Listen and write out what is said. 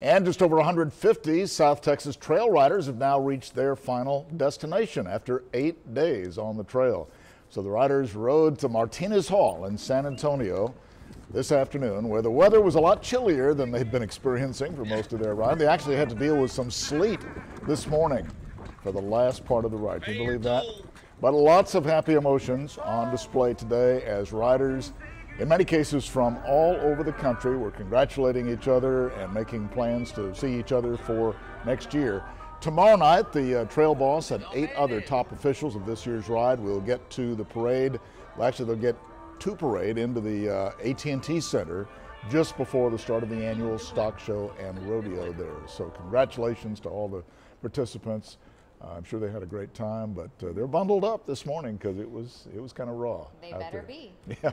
And just over 150 South Texas trail riders have now reached their final destination after 8 days on the trail. So the riders rode to Martinez Hall in San Antonio this afternoon, where the weather was a lot chillier than they'd been experiencing for most of their ride. They actually had to deal with some sleet this morning for the last part of the ride. Can you believe that? But lots of happy emotions on display today as riders, in many cases from all over the country, were congratulating each other and making plans to see each other for next year. Tomorrow night, the trail boss and 8 other top officials of this year's ride will get to the parade. Well, actually, they'll get to parade into the AT&T Center just before the start of the annual stock show and rodeo there. So congratulations to all the participants. I'm sure they had a great time, but they're bundled up this morning because it was kind of raw. They better be. Yeah.